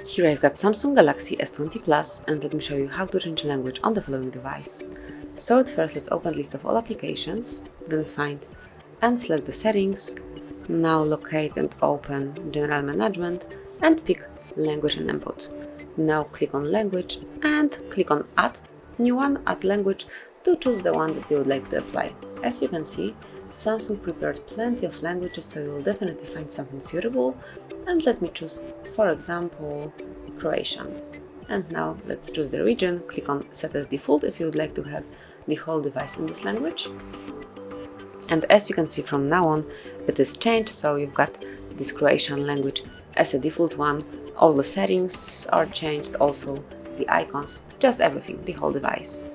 Here I've got Samsung Galaxy S20 Plus, and let me show you how to change language on the following device. So at first let's open list of all applications, then find and select the settings. Now locate and open General Management and pick Language and Input. Now click on Language and click on Add, New One, Add Language, to choose the one that you would like to apply. As you can see, Samsung prepared plenty of languages, so you will definitely find something suitable. And let me choose, for example, Croatian. And now let's choose the region, click on Set as Default if you would like to have the whole device in this language. And as you can see, from now on it is changed, so you've got this Croatian language as a default one. All the settings are changed, also the icons, just everything, the whole device.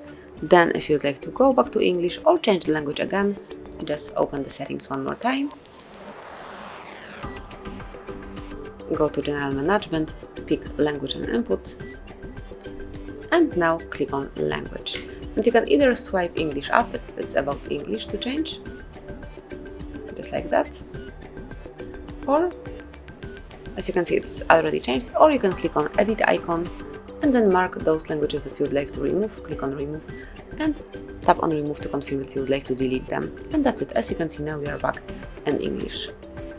Then if you'd like to go back to English or change the language again, just open the settings one more time. Go to General Management, pick Language and Input, and now click on Language. And you can either swipe English up if it's about English to change, just like that, or as you can see it's already changed, or you can click on Edit icon and then mark those languages that you would like to remove, click on Remove, and tap on Remove to confirm that you would like to delete them. And that's it. As you can see, now we are back in English.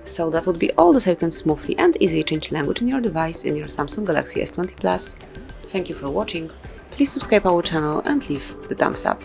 So that would be all, so you can smoothly and easily change language in your device in your Samsung Galaxy S20 Plus. Thank you for watching. Please subscribe our channel and leave the thumbs up.